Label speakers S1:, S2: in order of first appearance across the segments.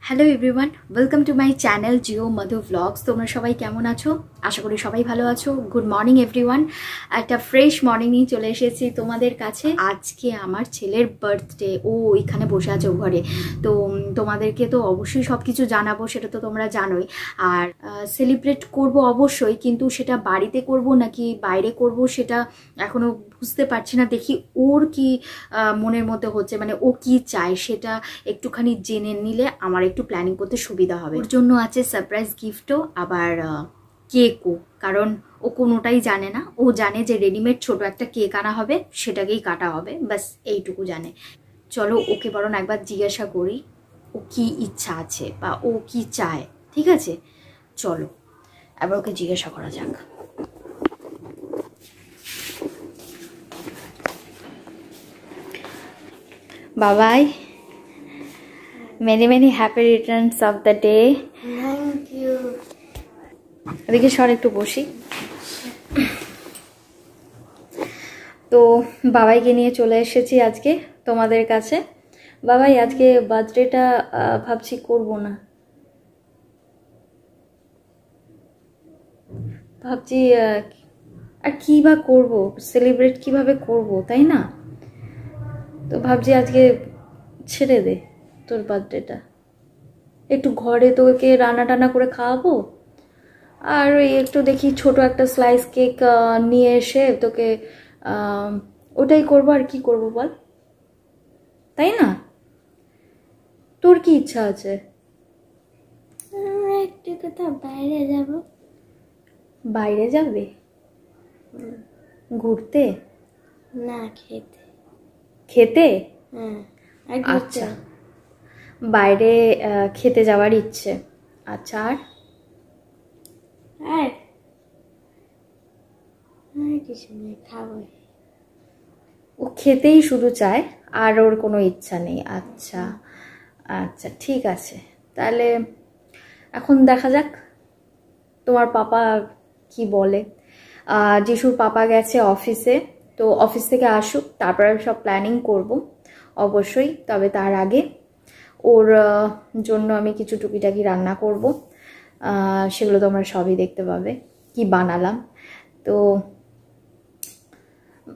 S1: Hello everyone, welcome to my channel Jio Madhu blogs. তোমরা সবাই কেমন আছো? আশা করি সবাই ভালো আছো। Good morning everyone. একটা ফ্রেশ মর্নিং নিয়ে চলে এসেছি তোমাদের কাছে। আজকে আমার ছেলের বার্থডে। ও এখানে বসে আছে ও ঘরে। তো তোমাদেরকে তো অবশ্যই সব কিছু জানাবো, সেটা তো তোমরা জানোই। আর সেলিব্রেট করব অবশ্যই, কিন্তু সেটা বাড়িতে করব নাকি বাইরে করব সেটা এখনও বুঝতে পারছি না। দেখি ওর কি মনের মধ্যে হচ্ছে, মানে ও কি চায় সেটা একটুখানি জেনে নিলে আমার একটু প্ল্যানিং করতে সুবিধা হবে। ওর জন্য আছে সারপ্রাইজ গিফটও, আবার কেকও, কারণ ও কোনোটাই জানে না। ও জানে যে রেডিমেড ছোট একটা কেক আনা হবে, সেটাকেই কাটা হবে, ব্যাস এইটুকু জানে। চলো ওকে বরং একবার জিজ্ঞাসা করি ও কি ইচ্ছা আছে বা ও কি চায়। ঠিক আছে, চলো এবার ওকে জিজ্ঞাসা করা যাক। বাবাই, many many happy returns of the day.
S2: Thank you.
S1: এদিকে সর, একটু বসি। তো বাবাইকে নিয়ে চলে এসেছি আজকে তোমাদের কাছে। বাবাই, আজকে বার্থডেটা ভাবছি করব না, ভাবছি আর কি বা করব, সেলিব্রেট কিভাবে করব, তাই না? তো ভাবছি আজকে ছেড়ে দে তোর বার্থডেটা, একটু ঘরে তোকে রান্না টান্না করে খাওয়াবো, আর ওই একটু দেখি ছোট একটা স্লাইস কেক নিয়ে এসে তোকে ওটাই করবো। আর কি করবো বল, তাই না? তোর কি ইচ্ছা আছে?
S2: আমরা একটু কোথাও বাইরে যাব।
S1: বাইরে যাবে? ঘুরতে
S2: না, খেতে।
S1: খেতে?
S2: হ্যাঁ।
S1: আচ্ছা, বাইরে খেতে যাওয়ার ইচ্ছে। আচ্ছা, আর
S2: আর কিছু নেই, খাবো।
S1: ও খেতেই শুধু চায়, আর ওর কোনো ইচ্ছা নেই? আচ্ছা আচ্ছা, ঠিক আছে। তাহলে এখন দেখা যাক তোমার পাপা কি বলে। যিশুর পাপা গেছে অফিসে, তো অফিস থেকে আসুক, তারপরে সব প্ল্যানিং করব অবশ্যই। তবে তার আগে ওর জন্য আমি কিছু টুকিটাকি রান্না করব, সেগুলো তোমরা সবই দেখতে পাবে কি বানালাম। তো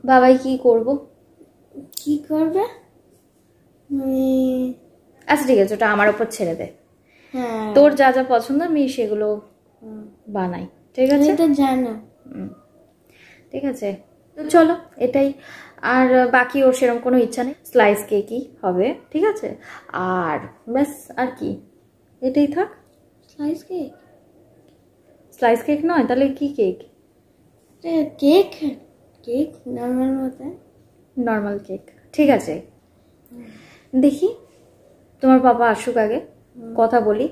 S1: বাবাই কি করব?
S2: কি করবে?
S1: আচ্ছা ঠিক আছে, ওটা আমার ওপর ছেড়ে দে।
S2: হ্যাঁ,
S1: তোর যা যা পছন্দ আমি সেগুলো বানাই, ঠিক আছে?
S2: তো জানো।
S1: ঠিক আছে, তো চলো এটাই। আর বাকি ওর সেরকম কোনো ইচ্ছা নেই, স্লাইস কেকই হবে, ঠিক আছে? আর ব্যাস, আর কি, এটাই থাক।
S2: Slice cake?
S1: স্লাইস কেক নয় তাহলে কি কেক?
S2: কেক, কেক নর্মাল মতো।
S1: নর্মাল কেক, ঠিক আছে। দেখি তোমার বাবা আসুক আগে, কথা বলি,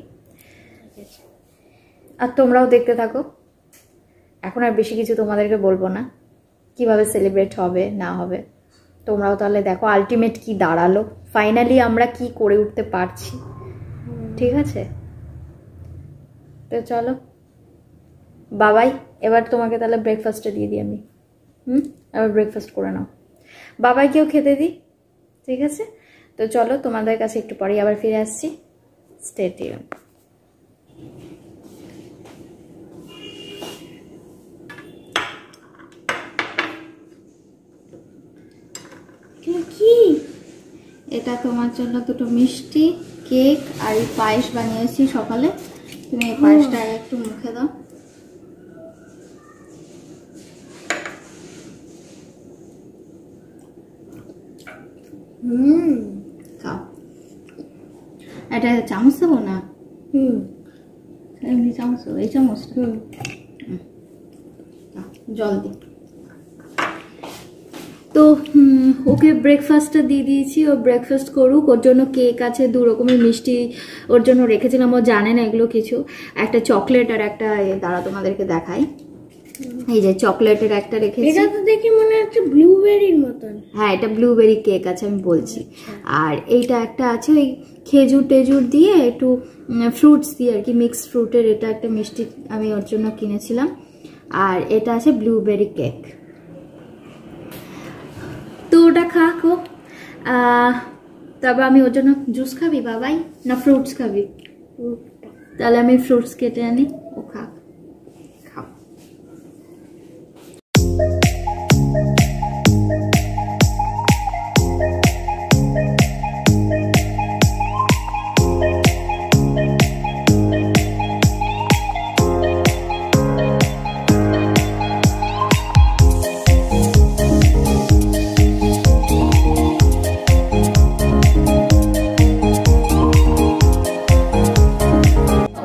S1: আর তোমরাও দেখতে থাকো। এখন আর বেশি কিছু তোমাদেরকে বলবো না, কিভাবে সেলিব্রেট হবে না হবে। তোমরাও তাহলে দেখো আলটিমেট কি দাঁড়ালো, ফাইনালি আমরা কি করে উঠতে পারছি, ঠিক আছে? তো চলো বাবাই, এবার তোমাকে তাহলে ব্রেকফাস্টটা দিয়ে দিই আমি। এবার ব্রেকফাস্ট করে নাও, বাবাইকেও খেতে দিই, ঠিক আছে? তো চলো তোমাদের কাছে একটু পরেই আবার ফিরে আসছি। Stay tune.
S2: কি?
S1: এটা তোমার জন্য দুটো মিষ্টি, কেক আর এই পায়েস বানিয়েছি সকালে। তুমি এই পায়েসটা একটু মুখে দাও। খাও। এটা চামচ দেবো না? এমনি চামচ, এই চামচ। জল দি। তো ওকে ব্রেকফাস্টটা দিয়ে দিয়েছি, ও ব্রেকফাস্ট করুক। ওর জন্য কেক আছে, দু রকমের মিষ্টি ওর জন্য রেখেছিলাম, ও জানে না এগুলো কিছু। একটা চকলেট আর একটা, দাঁড়া তোমাদেরকে দেখাই, এই যে চকলেটের একটা রেখেছি।
S2: এটা তো দেখি মনে হচ্ছে ব্লুবেরির মতন।
S1: হ্যাঁ, এটা ব্লুবেরি কেক আছে, আমি বলছি। আর এইটা একটা আছে ওই খেজুর টেজুর দিয়ে, একটু ফ্রুটস দিয়ে আর কি, মিক্সড ফ্রুটের। এটা একটা মিষ্টি আমি ওর জন্য কিনেছিলাম। আর এটা আছে ব্লুবেরি কেক। তো ওটা খাকো। তবে আমি ওর জন্য জুস খাবি বাবাই, না ফ্রুটস খাবি? তাহলে আমি ফ্রুটস কেটে আনি, ও খাক। খাও।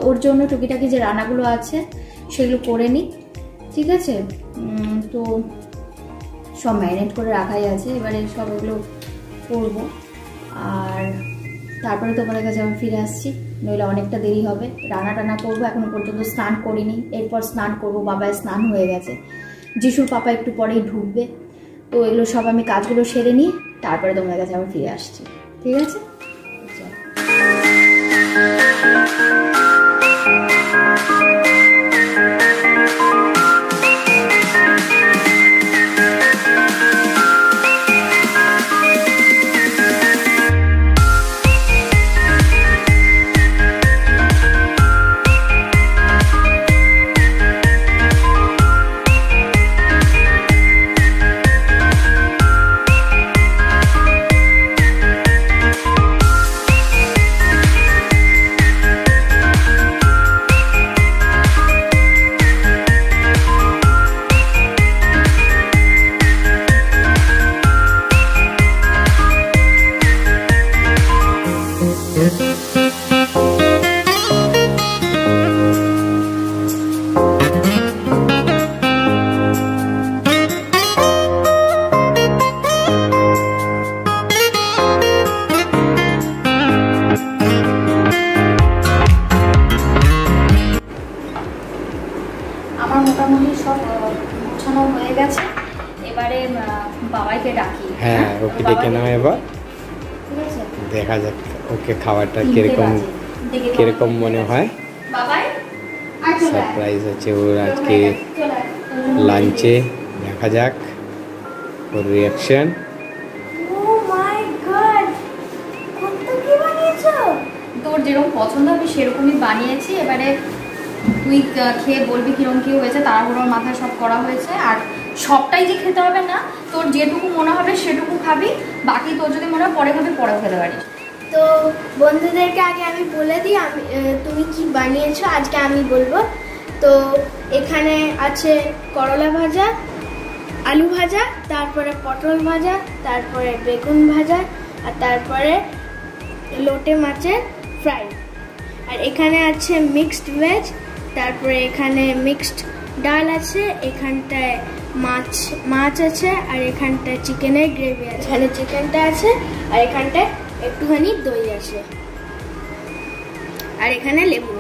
S1: ওর জন্য টুকিটাকি যে রান্নাগুলো আছে সেগুলো করে নিই, ঠিক আছে? তো সব ম্যারিনেট করে রাখাই আছে, এবারে সব এগুলো করবো। আর তারপরে তোমাদের কাছে আমি ফিরে আসছি, নইলে অনেকটা দেরি হবে। রান্না টান্না করবো, এখনো পর্যন্ত স্নান করিনি, এরপর স্নান করবো। বাবায় স্নান হয়ে গেছে, যিশুর পাপা একটু পরেই ঢুকবে। তো এগুলো সব আমি কাজগুলো সেরে নিই, তারপরে তোমাদের কাছে আমি ফিরে আসছি, ঠিক আছে? আমার মোটামুটি সব গোছানো হয়ে গেছে, এবারে বাবাইকে ডাকি।
S3: হ্যাঁ, ওকে ডেকে নাও এবার, দেখা যাক ওকে খাবারটা কিরকম মনে হয়।
S1: বাবাই
S3: সারপ্রাইজ আছে ওর আজকে লাঞ্চে, দেখা যাক ওর রিয়াকশন।
S1: তোর যেরকম পছন্দ হবে সেরকমই বানিয়েছি, এবারে তুই খেয়ে বলবি কিরকম কি হয়েছে। তাড়াহুড়োর মাথায় সব করা হয়েছে, আর সবটাই যে খেতে হবে না, তোর যেটুকু মনে হবে সেটুকু খাবি, বাকি তোর যদি মনে হয় পরে খাবি পরেও খেতে পারিস।
S2: তো বন্ধুদেরকে আগে আমি বলে দিই আমি তুমি কি বানিয়েছো, আজকে আমি বলবো। তো এখানে আছে করলা ভাজা, আলু ভাজা, তারপরে পটল ভাজা, তারপরে বেগুন ভাজা, আর তারপরে লোটে মাছের ফ্রাই। আর এখানে আছে মিক্সড ভেজ, তারপরে এখানে মিক্সড ডাল আছে, এখানটায় মাছ আছে, আর এখানটায় চিকেনের গ্রেভি আছে। এখানে চিকেনটা আছে, আর এখানটায় একটুখানি দই আছে, আর এখানে লেবু।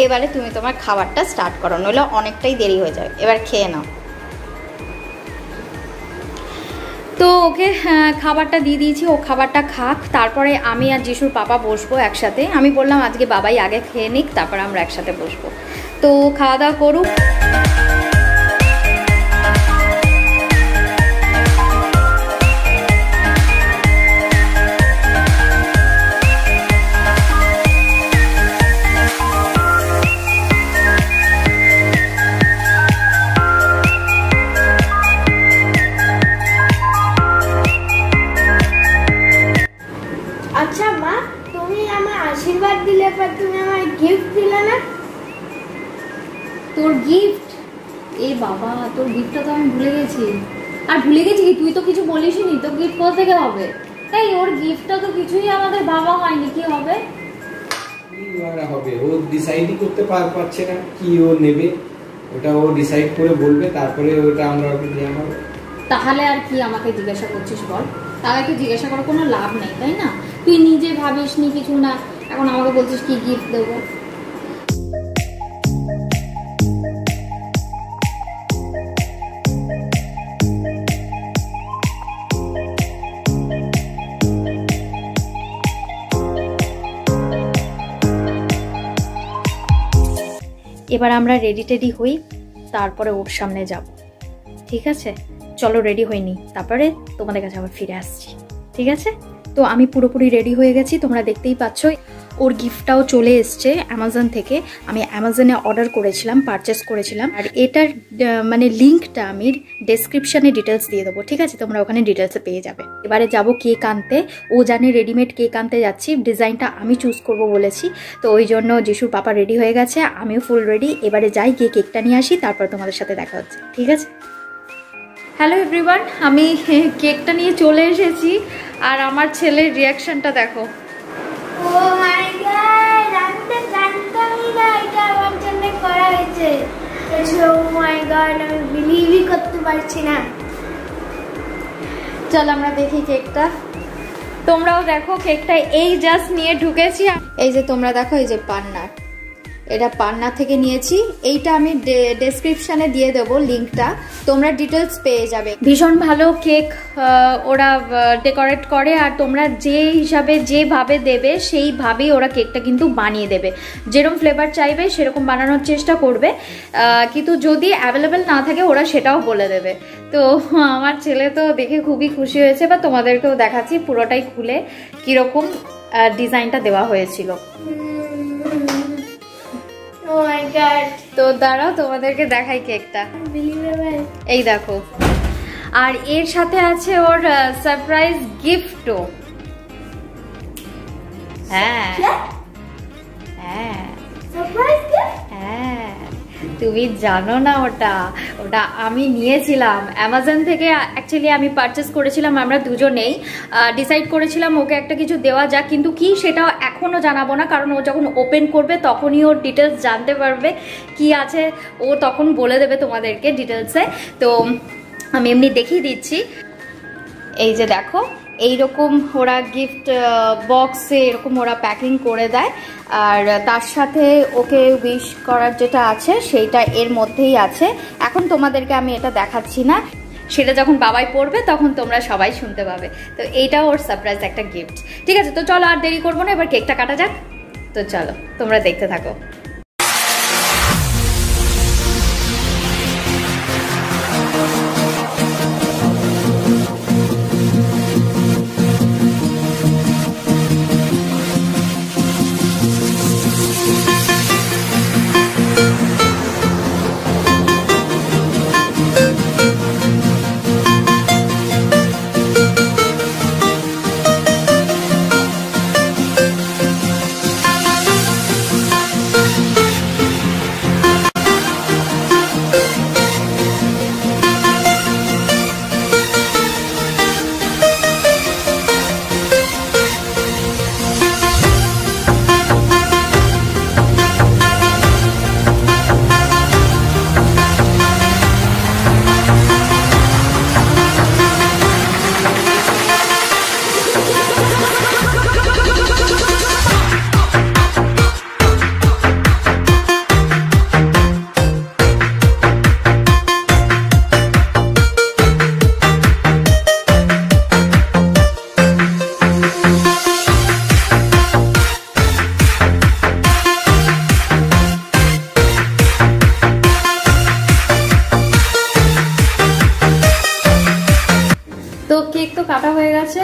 S1: এবারে তুমি তোমার খাবারটা স্টার্ট করো, নইলে অনেকটাই দেরি হয়ে যাবে। এবার খেয়ে নাও। তো ওকে খাবারটা দিয়ে দিয়েছি, ও খাবারটা খাক, তারপরে আমি আর যিশুর পাপা বসবো একসাথে। আমি বললাম আজকে বাবাই আগে খেয়ে নিক, তারপরে আমরা একসাথে বসবো। তো খাওয়া দাওয়া করুক।
S2: আচ্ছা মা, তুমি আমার আশীর্বাদ দিলে, পর তুমি আমার গিফট দিলে না।
S1: তোর গিফট? এ বাবা, তোর গিফটটা তো আমি ভুলে গেছি। আর ভুলে গেছি কি, তুই তো কিছু বলিসনি, তো গিফট কোথা থেকে হবে? তাই ওর গিফটটা তো কিছুই আমাদের বাবা হয়নি, কি হবে?
S3: হবে ও ডিসাইডই করতে পারছে না কি ও নেবে, ওটা ও ডিসাইড করে বলবে, তারপরে ওটা আমরা ওকে দিয়ে আনবো।
S1: তাহলে আর কি আমাকে জিজ্ঞাসা করছিস বল? তাদেরকে জিজ্ঞাসা করার কোনো লাভ নেই, তাই না? তুই নিজে ভাবিস নি কিছু না, এখন আমাকে বলছিস কি গিফট দেবো। এবার আমরা রেডি টেডি হই, তারপরে ওর সামনে যাব, ঠিক আছে? চলো রেডি হইনি, তারপরে তোমাদের কাছে আবার ফিরে আসছি, ঠিক আছে? তো আমি পুরোপুরি রেডি হয়ে গেছি, তোমরা দেখতেই পাচ্ছ। ওর গিফটটাও চলে এসছে অ্যামাজন থেকে। আমি অ্যামাজনে অর্ডার করেছিলাম, পারচেস করেছিলাম। আর এটার মানে লিঙ্কটা আমি ডেসক্রিপশানে ডিটেলস দিয়ে দেবো, ঠিক আছে? তোমরা ওখানে ডিটেলসে পেয়ে যাবে। এবারে যাব কেক আনতে। ও জানে রেডিমেড কেক আনতে যাচ্ছি, ডিজাইনটা আমি চুজ করব বলেছি। তো ওই জন্য যিশুর পাপা রেডি হয়ে গেছে, আমিও ফুল রেডি। এবারে যাই, গিয়ে কেকটা নিয়ে আসি, তারপর তোমাদের সাথে দেখা হচ্ছে, ঠিক আছে? হ্যালো এভরিওয়ান, আমি কেকটা নিয়ে চলে এসেছি। আর আমার ছেলের রিয়াকশনটা দেখো।
S2: ও মাই গড, আমি তো জানতামই না এটা আমার জন্য করা হয়েছে। ও মাই গড, আমি বিলিভই করতে পারছি না।
S1: চল আমরা দেখি কেকটা। তোমরাও দেখো কেকটা এই জাস্ট নিয়ে ঢুকেছি। এই যে তোমরা দেখো, এই যে পান্নার, এটা পান্না থেকে নিয়েছি। এইটা আমি ডেসক্রিপশানে দিয়ে দেবো লিঙ্কটা, তোমরা ডিটেলস পেয়ে যাবে। ভীষণ ভালো কেক ওরা ডেকোরেট করে, আর তোমরা যে হিসাবে যেভাবে দেবে সেইভাবেই ওরা কেকটা কিন্তু বানিয়ে দেবে। যেরকম ফ্লেভার চাইবে সেরকম বানানোর চেষ্টা করবে, কিন্তু যদি অ্যাভেলেবেল না থাকে ওরা সেটাও বলে দেবে। তো আমার ছেলে তো দেখে খুবই খুশি হয়েছে, বা তোমাদেরকেও দেখাচ্ছি পুরোটাই খুলে কীরকম ডিজাইনটা দেওয়া হয়েছিল।
S2: ও মাই গড,
S1: তো দাঁড়াও তোমাদেরকে দেখাই কেকটা।
S2: বিলিভেবল।
S1: এই দেখো, আর এর সাথে আছে ওর সারপ্রাইজ গিফটও। হ্যাঁ হ্যাঁ
S2: সারপ্রাইজ গিফট?
S1: হ্যাঁ, তুমি জানো না ওটা? ওটা আমি নিয়েছিলাম অ্যামাজন থেকে। অ্যাকচুয়ালি আমি পারচেস করেছিলাম, আমরা দুজনেই ডিসাইড করেছিলাম ওকে একটা কিছু দেওয়া যাক, কিন্তু কি সেটা এখনও জানাবো না, কারণ ও যখন ওপেন করবে তখনই ওর ডিটেলস জানতে পারবে কি আছে। ও তখন বলে দেবে তোমাদেরকে ডিটেলসে। তো আমি এমনি দেখিয়ে দিচ্ছি। এই যে দেখো, এইরকম ওরা গিফট বক্সে এরকম ওরা প্যাকিং করে দেয়, আর তার সাথে ওকে উইশ করার যেটা আছে সেইটা এর মধ্যেই আছে। এখন তোমাদেরকে আমি এটা দেখাচ্ছি না, সেটা যখন বাবাই পড়বে তখন তোমরা সবাই শুনতে পাবে। তো এইটাও ওর সারপ্রাইজ একটা গিফট, ঠিক আছে? তো চলো আর দেরি করবো না, এবার কেকটা কাটা যাক। তো চলো তোমরা দেখতে থাকো। তো কেক তো কাটা হয়ে গেছে,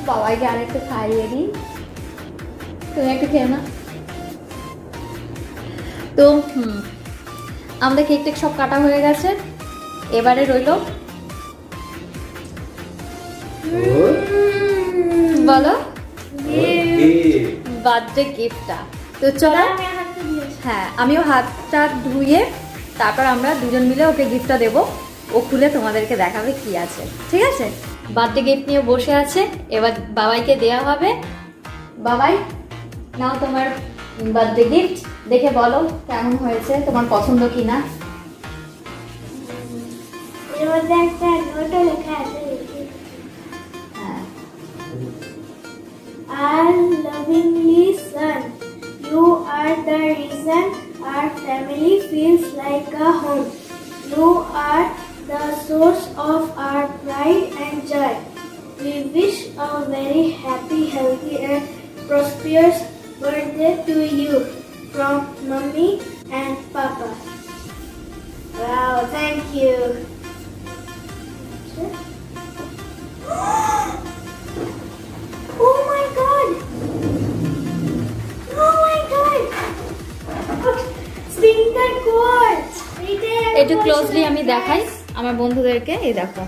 S1: বাবাইকে আরেকটু খাইয়ে দিই। তুমি একটু খেয়ে না। তো আমাদের কেক টেক সব কাটা হয়ে গেছে, এবারে রইল বলো বার্থডে গিফটটা। তো চলো, হ্যাঁ আমিও হাতটা ধুয়ে তারপর আমরা দুজন মিলে ওকে গিফটটা দেবো। ও খুলে তোমাদেরকে দেখাবে কি আছে, ঠিক আছে? বার্থডে গিফট নিয়ে বসে আছে, এবার বাবাইকে দেওয়া হবে। বাবাই নাও তোমার বার্থডে গিফট, দেখে বলো কেমন হয়েছে, তোমার পছন্দ কিনা।
S2: এর মধ্যে একটা নোটও লেখা আছে।
S1: হ্যাঁ,
S2: Our lovingly son, you are the reason our family feels like a home. You are the source of our pride and joy. We wish a very happy, healthy and prosperous birthday to you from Mommy and Papa. Wow, thank you. Oh my God!
S1: Closely আমি দেখাই আমার বন্ধুদেরকে। এই দেখো,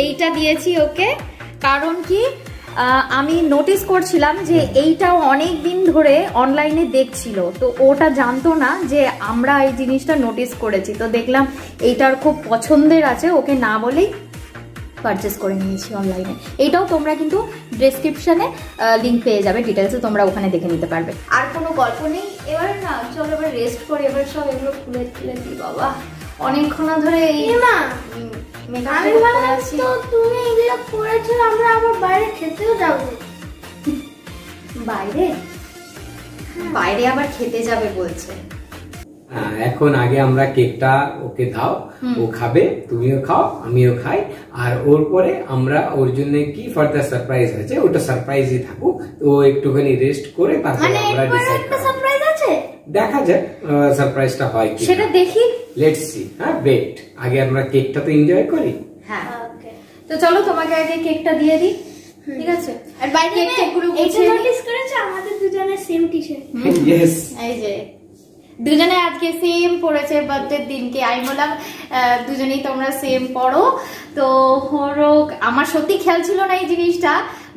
S1: এইটা দিয়েছি ওকে, কারণ কি আমি নোটিস করছিলাম যে এইটাও অনেক দিন ধরে অনলাইনে দেখছিল, তো ওটা জানতো না যে আমরা এই জিনিসটা নোটিস করেছি। তো দেখলাম এইটার খুব পছন্দের আছে, ওকে না বলেই পারচেস করে নিয়েছি অনলাইনে। এইটাও তোমরা কিন্তু ডেসক্রিপশনে লিঙ্ক পেয়ে যাবে, ডিটেলসে তোমরা ওখানে দেখে নিতে পারবে। আর কোনো গল্প নেই, এবার না চলো এবার রেস্ট করে, এবার সব এগুলো খুলে খুলে দিই। বাবা অনেকক্ষণ ধরে এই
S2: তো তুমি এগুলো করেছো, আমরা আবার বাইরে খেতেও যাবো।
S1: বাইরে বাইরে আবার খেতে যাবে বলছে।
S3: এখন আগে আমরা কেকটা ওকে দাও, ও খাবে, তুমিও খাও, আমিও খাই, আর ওর পরে আমরা ওর জন্য কি ফার্দার সারপ্রাইজ আছে ওটা সারপ্রাইজই থাকুক। তো একটুখানি রেস্ট করে তারপরে আমরা ডিসাইড করব।
S2: সারপ্রাইজ আছে,
S3: দেখা যাক সারপ্রাইজটা হয় কি,
S1: সেটা দেখি,
S3: লেটস সি। হ্যাঁ ওয়েট, আগে আমরা কেকটা তো এনজয় করি।
S1: হ্যাঁ তো চলো তোমাকে আগে কেকটা দিয়ে দিই, ঠিক আছে?
S2: আর বাইরে কেকগুলো নোটিস করেছো আমাদের দুজনের সেম টি-শার্ট।
S3: ইয়েস,
S1: এই যে দুজনে আজকে সেম পড়েছে বার্থডের দিনকে। আমি বললাম দুজনেই তোমরা সেম পড়ো। তো আমার সত্যি খেয়াল ছিল না এই জিনিসটা,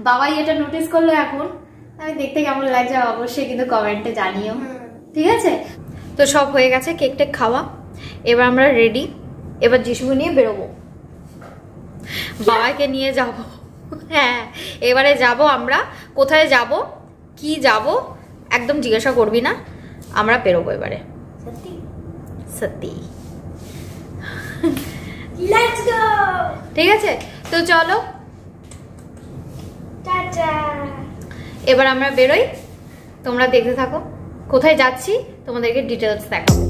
S1: বাবাই এটা নোটিস করলো এখন। আমি দেখতে কেমন লাগছে অবশ্যই কিন্তু কমেন্টে জানিও, ঠিক আছে? তো সব হয়ে গেছে, কেকটা খাওয়া, এবার আমরা রেডি। এবার যিশুকে নিয়ে বেরোবো, বাবাকে নিয়ে যাব। হ্যাঁ এবারে যাব আমরা। কোথায় যাব, কি যাব একদম জিজ্ঞাসা করবি না, আমরা বেরোবো এবারে।
S2: সত্যি
S1: সত্যি,
S2: লেটস গো।
S1: ঠিক আছে তো চলো
S2: টাটা।
S1: এবার আমরা বেরোই, তোমরা দেখতে থাকো কোথায় যাচ্ছি, তোমাদেরকে ডিটেলস দেখাবো।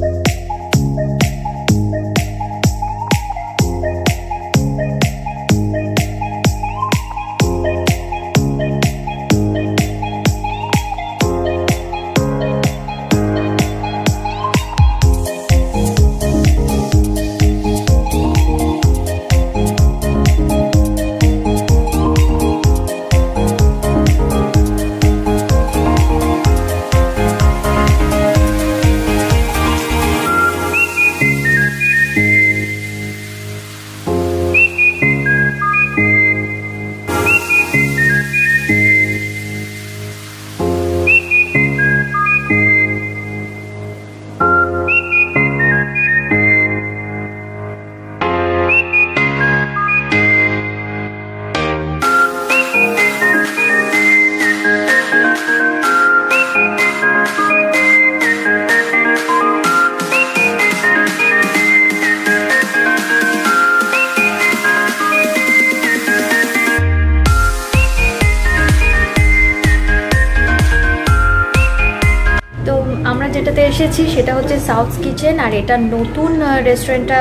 S1: যেটাতে এসেছি সেটা হচ্ছে সাউথ কিচেন, আর এটা নতুন রেস্টুরেন্টটা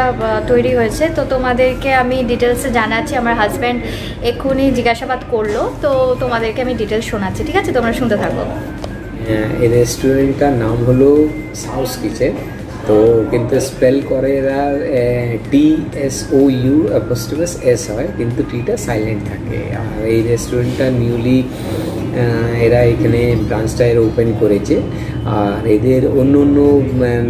S1: তৈরি হয়েছে। তো তোমাদেরকে আমি ডিটেলসে জানাচ্ছি, আমার হাজব্যান্ড এক্ষুনি জিজ্ঞাসাবাদ করলো, তো তোমাদেরকে আমি ডিটেলস শোনাচ্ছি, ঠিক আছে? তোমরা শুনতে থাকো।
S3: এই রেস্টুরেন্টটার নাম হলো সাউথ কিচেন। তো কিন্তু স্পেল করে এরা TSOUS হয়, কিন্তু টিটা সাইলেন্ট থাকে। আর এই রেস্টুরেন্টটা নিউলি এরা এখানে ব্রাঞ্চটা এরা ওপেন করেছে। আর এদের অন্য অন্য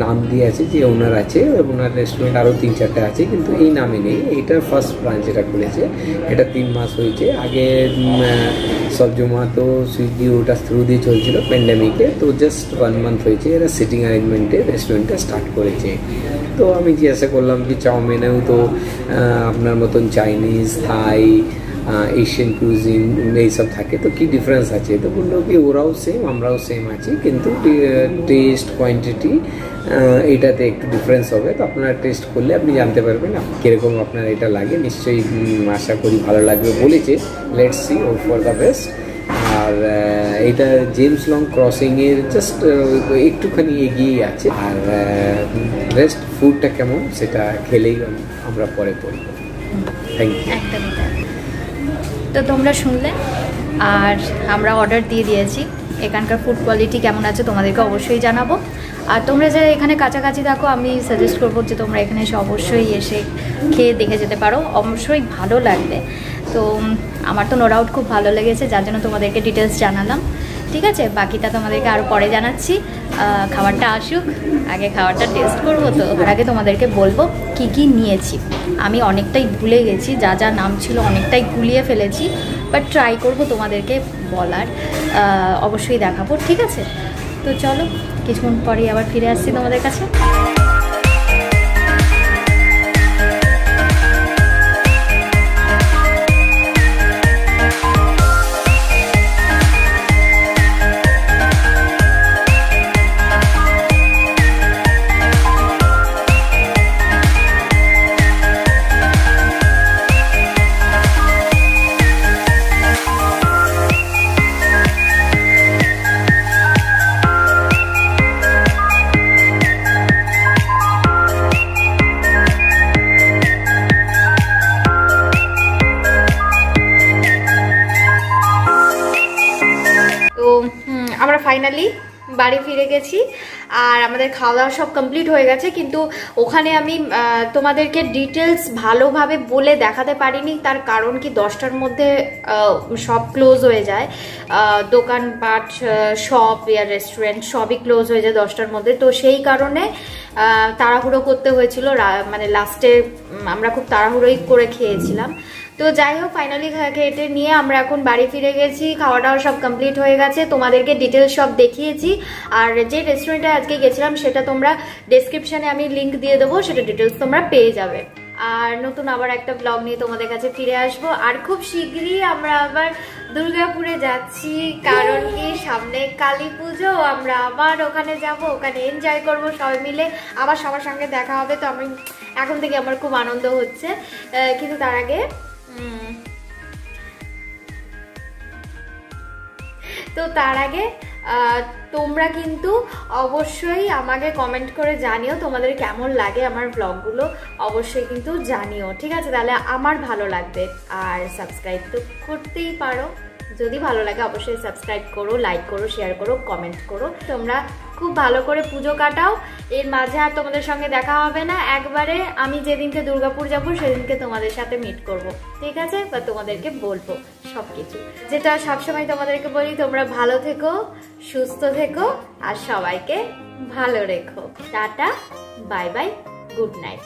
S3: নাম দিয়ে আছে, যে ওনার আছে, ওনার রেস্টুরেন্ট আরও 3-4টা আছে, কিন্তু এই নামে নেই। এইটার ফার্স্ট ব্রাঞ্চ এটা খুলেছে, এটা 3 মাস হয়েছে। আগে সব জোম্যাটো সুইগি ওটা থ্রু দিয়ে চলছিল প্যান্ডেমিকে, তো জাস্ট 1 মান্থ হয়েছে এরা সিটিং অ্যারেঞ্জমেন্টে রেস্টুরেন্টটা স্টার্ট করেছে। তো আমি জিজ্ঞাসা করলাম যে চাউমিনেও তো আপনার মতন চাইনিজ, থাই, এশিয়ান কুজিন এইসব থাকে, তো কী ডিফারেন্স আছে? তো বললো কি ওরাও সেম, আমরাও সেম আছি, কিন্তু টেস্ট, কোয়ান্টিটি এইটাতে একটু ডিফারেন্স হবে। তো আপনারা টেস্ট করলে আপনি জানতে পারবেন কীরকম আপনার এটা লাগে। নিশ্চয়ই আশা করি ভালো লাগবে বলেছে। Let's see, hope for the best. আর এটা জেমস লং ক্রসিংয়ের জাস্ট একটুখানি এগিয়েই আছে। আর রেস্ট ফুডটা কেমন সেটা খেলেই আমরা পরে বলবো। Thank you.
S1: তো তোমরা শুনলে, আর আমরা অর্ডার দিয়ে দিয়েছি। এখানকার ফুড কোয়ালিটি কেমন আছে তোমাদেরকে অবশ্যই জানাবো। আর তোমরা যারা এখানে কাছাকাছি থাকো, আমি সাজেস্ট করবো যে তোমরা এখানে এসে অবশ্যই এসে খেয়ে দেখে যেতে পারো, অবশ্যই ভালো লাগবে। তো আমার তো নো ডাউট খুব ভালো লেগেছে, যার জন্য তোমাদেরকে ডিটেলস জানালাম, ঠিক আছে, বাকিটা তোমাদেরকে আরও পরে জানাচ্ছি। খাবারটা আসুক, আগে খাবারটা টেস্ট করবো। তো আর আগে তোমাদেরকে বলবো কি কি নিয়েছি। আমি অনেকটাই ভুলে গেছি, যা যা নাম ছিল অনেকটাই গুলিয়ে ফেলেছি, বাট ট্রাই করব তোমাদেরকে বলার, অবশ্যই দেখাবো, ঠিক আছে। তো চলো, কিছুক্ষণ পরেই আবার ফিরে আসছি তোমাদের কাছে। আমরা ফাইনালি বাড়ি ফিরে গেছি আর আমাদের খাওয়া দাওয়া সব কমপ্লিট হয়ে গেছে, কিন্তু ওখানে আমি তোমাদেরকে ডিটেলস ভালোভাবে বলে দেখাতে পারিনি। তার কারণ কি, 10টার মধ্যে সব ক্লোজ হয়ে যায়, দোকানপাট শপ আর রেস্টুরেন্ট সবই ক্লোজ হয়ে যায় 10টার মধ্যে। তো সেই কারণে তাড়াহুড়ো করতে হয়েছিল, মানে লাস্টে আমরা খুব তাড়াহুড়োই করে খেয়েছিলাম। তো যাই হোক, ফাইনালি খেটে নিয়ে আমরা এখন বাড়ি ফিরে গেছি, খাওয়া দাওয়া সব কমপ্লিট হয়ে গেছে, তোমাদেরকে ডিটেলস সব দেখিয়েছি। আর যে রেস্টুরেন্টে আজকে গেছিলাম সেটা তোমরা ডেসক্রিপশনে আমি লিঙ্ক দিয়ে দেবো, সেটা ডিটেলস তোমরা পেয়ে যাবে। আর নতুন আবার একটা ব্লগ নিয়ে তোমাদের কাছে ফিরে আসবো। আর খুব শীঘ্রই আমরা আবার দুর্গাপুরে যাচ্ছি, কারণ কি সামনে কালী পুজো, আমরা আবার ওখানে যাব, ওখানে এনজয় করবো সবাই মিলে, আবার সবার সঙ্গে দেখা হবে। তো আমি এখন থেকে আমার খুব আনন্দ হচ্ছে, কিন্তু তার আগে তোমরা কিন্তু অবশ্যই আমাকে কমেন্ট করে জানিও তোমাদের কেমন লাগে আমার ব্লগগুলো, অবশ্যই কিন্তু জানিও, ঠিক আছে? তাহলে আমার ভালো লাগবে। আর সাবস্ক্রাইব তো করতেই পারো, যদি ভালো লাগে অবশ্যই সাবস্ক্রাইব করো, লাইক করো, শেয়ার করো, কমেন্ট করো। তোমরা খুব ভালো করে পুজো কাটাও, এর মাঝে আর তোমাদের সঙ্গে দেখা হবে না। একবারে আমি যেদিনকে দুর্গাপুর যাবো সেদিনকে তোমাদের সাথে মিট করব, ঠিক আছে? বা তোমাদেরকে বলবো সবকিছু, যেটা সবসময় তোমাদেরকে বলি, তোমরা ভালো থেকো, সুস্থ থেকো আর সবাইকে ভালো রেখো। Tata, bye bye, good night.